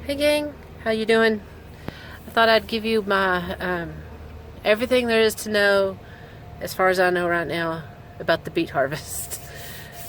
Hey gang, how you doing? I thought I'd give you my everything there is to know, as far as I know right now, about the beet harvest.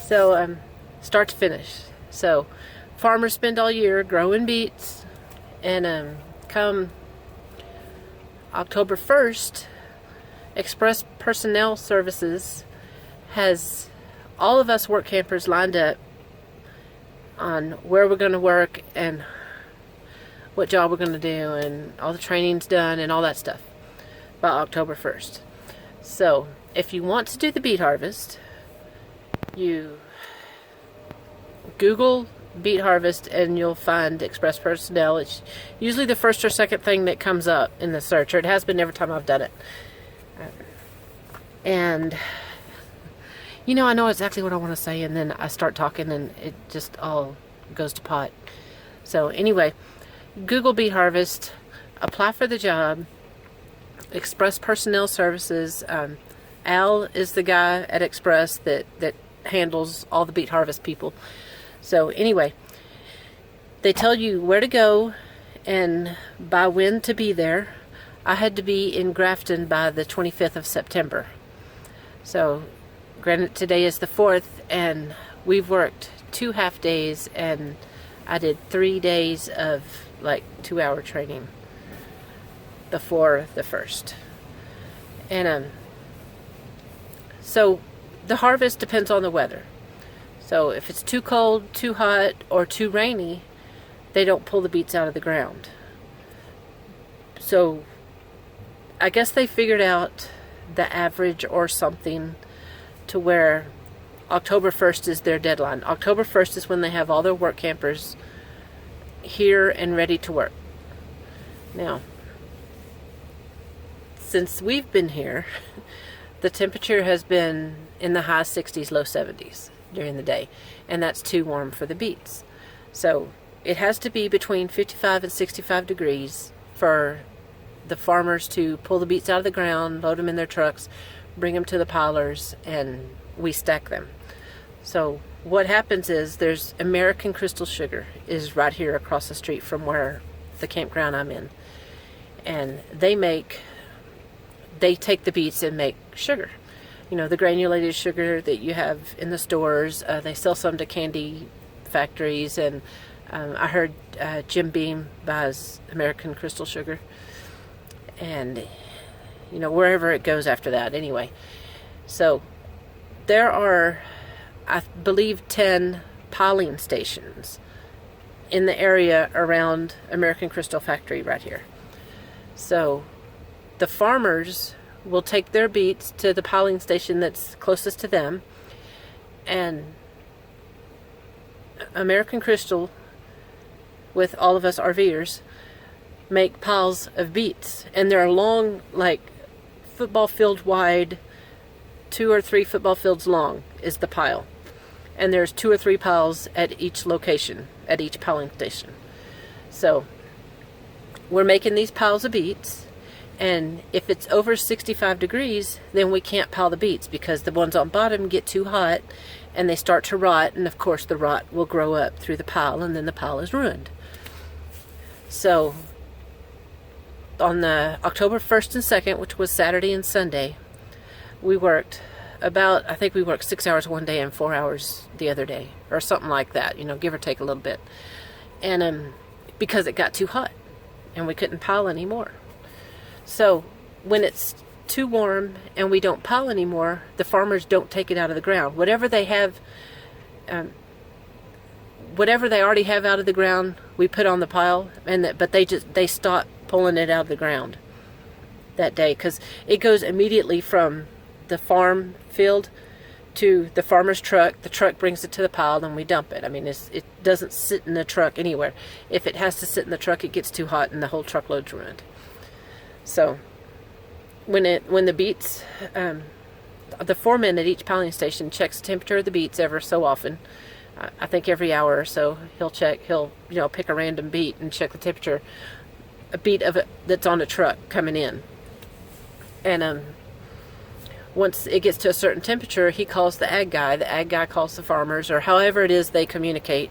So start to finish. So farmers spend all year growing beets, and come October 1st, Express Personnel Services has all of us work campers lined up on where we're going to work and what job we're going to do, and all the training's done and all that stuff by October 1st. So if you want to do the beet harvest, you Google beet harvest and you'll find Express Personnel. It's usually the first or second thing that comes up in the search, or it has been every time I've done it. And I know exactly what I want to say, and then I start talking and it just all goes to pot. So anyway, Google beet harvest, apply for the job. Express Personnel Services. Al is the guy at Express that handles all the beet harvest people. So anyway, they tell you where to go and by when to be there. I had to be in Grafton by the 25th of September. So granted, today is the 4th, and we've worked 2 half days, and I did 3 days of like 2-hour training before the 1st. And so the harvest depends on the weather. So if it's too cold, too hot, or too rainy, they don't pull the beets out of the ground. So I guess they figured out the average or something to where October 1st is their deadline. October 1st is when they have all their work campers here and ready to work. Now, since we've been here, the temperature has been in the high 60s, low 70s during the day, and that's too warm for the beets. So it has to be between 55 and 65 degrees for the farmers to pull the beets out of the ground, load them in their trucks, bring them to the pilers, and we stack them. So what happens is there's American Crystal Sugar is right here across the street from where the campground I'm in. And they take the beets and make sugar. The granulated sugar that you have in the stores. They sell some to candy factories, and I heard Jim Beam buys American Crystal Sugar. And, wherever it goes after that anyway. So there are, I believe, 10 piling stations in the area around American Crystal Factory right here. So the farmers will take their beets to the piling station that's closest to them, and American Crystal, with all of us RVers, make piles of beets, and they're long, like football field wide, 2 or 3 football fields long is the pile, and there's 2 or 3 piles at each location, at each piling station. So we're making these piles of beets, and if it's over 65 degrees, then we can't pile the beets because the ones on bottom get too hot and they start to rot, and of course the rot will grow up through the pile, and then the pile is ruined. So on the October 1st and 2nd, which was Saturday and Sunday, we worked I think we worked 6 hours one day and 4 hours the other day, or something like that, give or take a little bit. And because it got too hot and we couldn't pile anymore. So when it's too warm and we don't pile anymore, the farmers don't take it out of the ground. Whatever they have, whatever they already have out of the ground, we put on the pile, but they stop pulling it out of the ground that day, because it goes immediately from the farm field to the farmer's truck. The truck brings it to the pile, and we dump it. I mean, it doesn't sit in the truck anywhere. If it has to sit in the truck, it gets too hot and the whole truckload's ruined. So when the beets, the foreman at each piling station checks the temperature of the beets ever so often. I think every hour or so he'll pick a random beet and check the temperature, a beet of it that's on a truck coming in. And once it gets to a certain temperature, he calls the ag guy. The ag guy calls the farmers, or however it is they communicate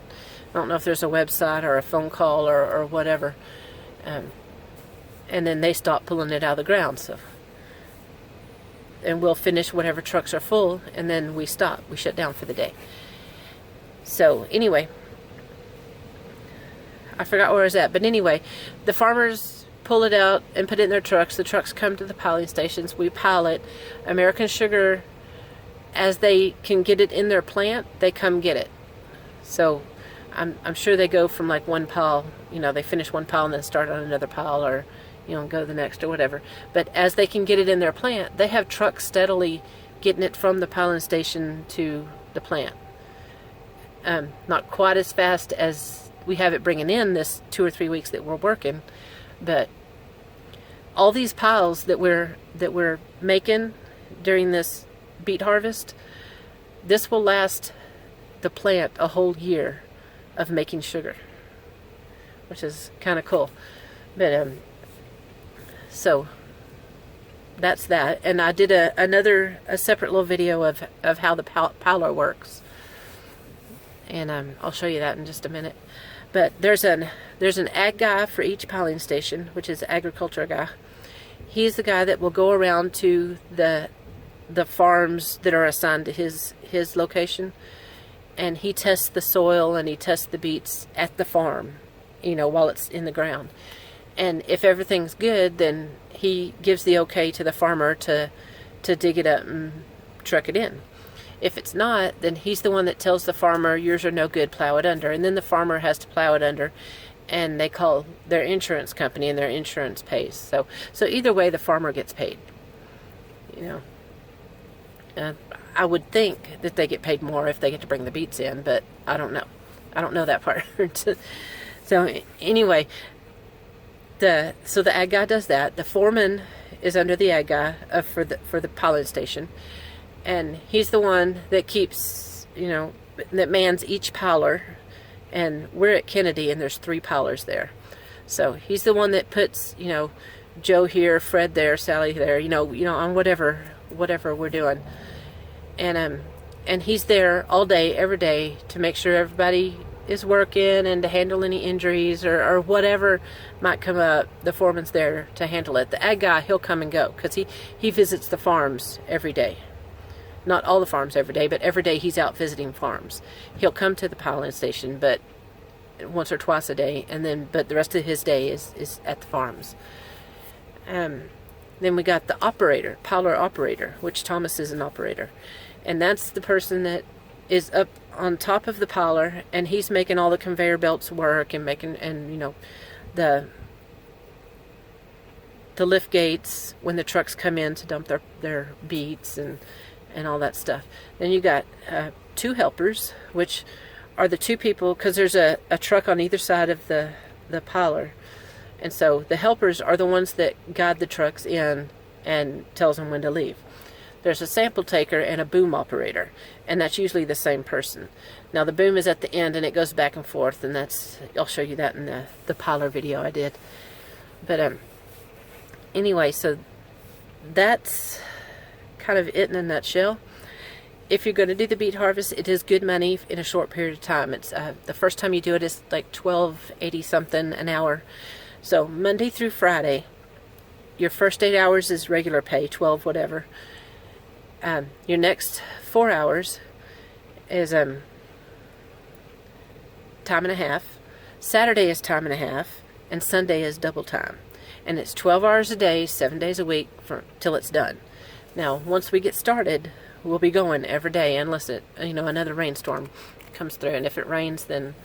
don't know if there's a website or a phone call or whatever. And then they stop pulling it out of the ground. So, and we'll finish whatever trucks are full, and then we stop. We shut down for the day. So anyway, I forgot where I was at. But anyway, the farmers pull it out and put it in their trucks. The trucks come to the piling stations. We pile it. American Sugar, as they can get it in their plant, they come get it. So I'm sure they go from like one pile, you know, they finish one pile and then start on another pile, or, you know, go to the next or whatever. But as they can get it in their plant, they have trucks steadily getting it from the piling station to the plant. Not quite as fast as we have it bringing in this 2 or 3 weeks that we're working, but all these piles that we're making during this beet harvest, this will last the plant a whole year of making sugar, which is kind of cool. But so that's that. And I did a separate little video of how the piler works, and I'll show you that in just a minute. But there's an ag guy for each piling station, which is the agriculture guy. He's the guy that will go around to the farms that are assigned to his location, and he tests the soil and he tests the beets at the farm, you know, while it's in the ground. And if everything's good, then he gives the okay to the farmer to dig it up and truck it in. If it's not, then he's the one that tells the farmer, yours are no good, plow it under. And then the farmer has to plow it under, and they call their insurance company, and their insurance pays. So either way, the farmer gets paid, you know. I would think that they get paid more if they get to bring the beets in, but I don't know. I don't know that part. So anyway, so the ag guy does that. The foreman is under the ag guy for the piling station, and he's the one that keeps, you know, that mans each piler. And we're at Kennedy, and there's 3 pilers there. So he's the one that puts, you know, Joe here, Fred there, Sally there, you know, on whatever we're doing. And he's there all day, every day, to make sure everybody is working and to handle any injuries or whatever might come up. The foreman's there to handle it. The ag guy, he'll come and go because he visits the farms every day. Not all the farms every day, but every day he's out visiting farms. He'll come to the piling station, but once or twice a day, but the rest of his day is at the farms. Then we got the operator, piler operator, which Thomas is an operator. And that's the person that is up on top of the piler, and he's making all the conveyor belts work and you know, the lift gates when the trucks come in to dump their beets and all that stuff. Then you got 2 helpers, which are the 2 people, because there's a truck on either side of the piler. And so the helpers are the ones that guide the trucks in and tells them when to leave. There's a sample taker and a boom operator, and that's usually the same person. Now the boom is at the end, and it goes back and forth, and I'll show you that in the piler video I did. But anyway, so that's kind of it in a nutshell. If you're going to do the beet harvest, it is good money in a short period of time. It's the first time you do it is like $12.80 something an hour. So Monday through Friday, your first 8 hours is regular pay, 12 whatever. Your next 4 hours is time and a half. Saturday is time and a half, and Sunday is double time. And it's 12 hours a day, 7 days a week till it's done. Now, once we get started, we'll be going every day unless another rainstorm comes through. And if it rains, then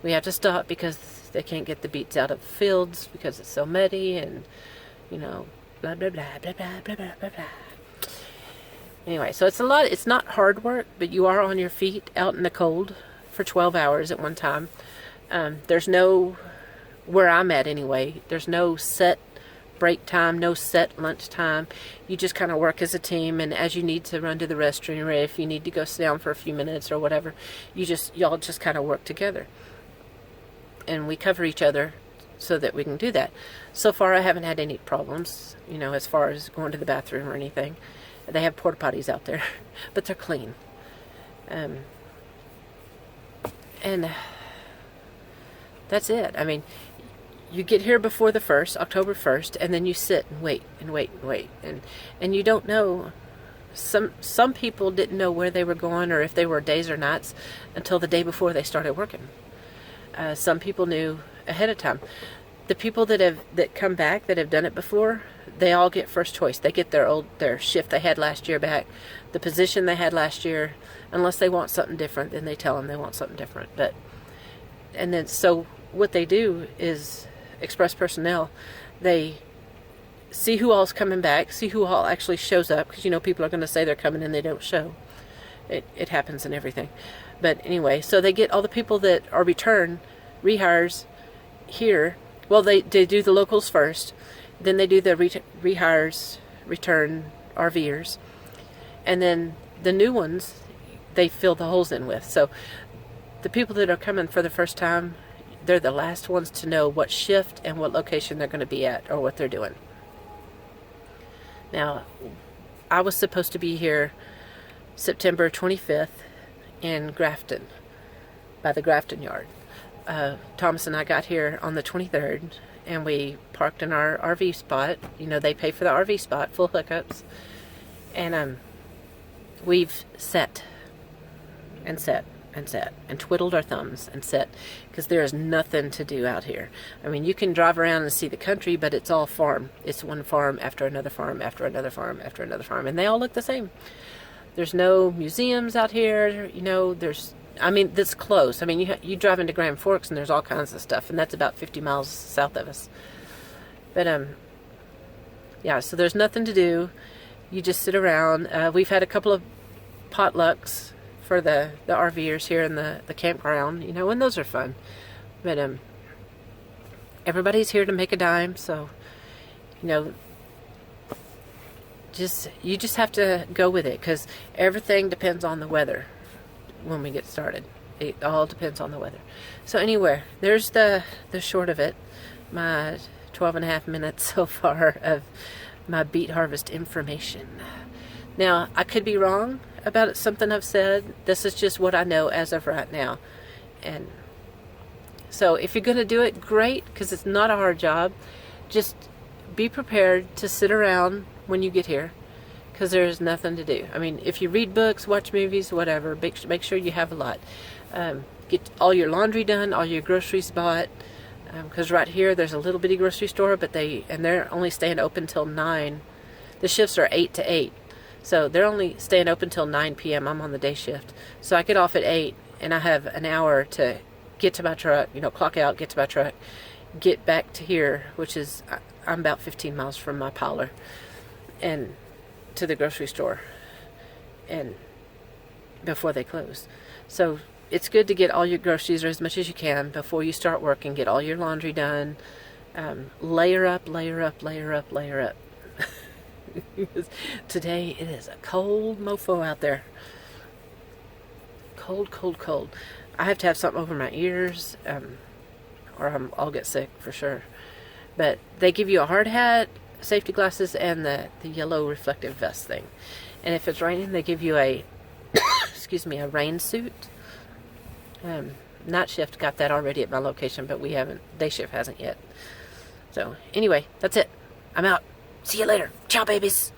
we have to stop because they can't get the beets out of the fields because it's so muddy and, you know, blah, blah, blah, blah, blah, blah, blah, blah, blah. Anyway, so it's not hard work, but you are on your feet out in the cold for 12 hours at one time. There's no, where I'm at anyway, there's no set break time, no set lunch time. You just kind of work as a team, and as you need to run to the restroom, or if you need to go sit down for a few minutes or whatever, y'all just kind of work together. And we cover each other so that we can do that. So far I haven't had any problems, you know, as far as going to the bathroom or anything. They have porta potties out there, but they're clean. And That's it. I mean, you get here before the 1st, October 1st, and then you sit and wait and wait and wait. And you don't know. Some people didn't know where they were going or if they were days or nights until the day before they started working. Some people knew ahead of time. The people that come back that have done it before, they all get first choice. They get their shift they had last year back, the position they had last year, unless they want something different. Then they tell them they want something different. And then so what they do is express personnel. They see who all's coming back, see who all actually shows up, because people are going to say they're coming and they don't show. It happens in everything. But anyway, so they get all the people that are rehires here. Well, they do the locals first, then they do the rehires, return RVers, and then the new ones they fill the holes in with. So the people that are coming for the first time, they're the last ones to know what shift and what location they're going to be at or what they're doing. Now, I was supposed to be here September 25th in Grafton, by the Grafton yard. Thomas and I got here on the 23rd, and we parked in our RV spot. They pay for the RV spot, full hookups. And we've sat and twiddled our thumbs and sat, because there is nothing to do out here. I mean, you can drive around and see the country, but it's all farm. It's one farm after another farm after another farm after another farm, and they all look the same. There's no museums out here. That's close. I mean, you drive into Grand Forks and there's all kinds of stuff, and that's about 50 miles south of us. But yeah, so there's nothing to do. You just sit around. We've had a couple of potlucks for the RVers here in the campground, and those are fun. But everybody's here to make a dime, so you just have to go with it, because everything depends on the weather when we get started. It all depends on the weather. So anyway, there's the short of it. My 12.5 minutes so far of my beet harvest information. Now, I could be wrong about something I've said. This is just what I know as of right now. And so if you're going to do it, great, because it's not a hard job. Just be prepared to sit around when you get here, because there's nothing to do. I mean, if you read books, watch movies, whatever, make sure you have a lot. Get all your laundry done, all your groceries bought, because right here there's a little bitty grocery store, but they're only staying open till 9. The shifts are 8 to 8, so they're only staying open till 9 p.m. I'm on the day shift, so I get off at 8, and I have an hour to get to my truck, clock out, get to my truck, get back to here, which is, I'm about 15 miles from my piler, and to the grocery store, and before they close. So it's good to get all your groceries, or as much as you can, before you start working. Get all your laundry done. Layer up. Today it is a cold mofo out there. Cold. I have to have something over my ears, or I'll get sick for sure. But they give you a hard hat, safety glasses, and the yellow reflective vest thing. And if it's raining, they give you a a rain suit. Night shift got that already at my location, but we haven't. Day shift hasn't yet. So anyway, that's it. I'm out. See you later. Ciao, babies.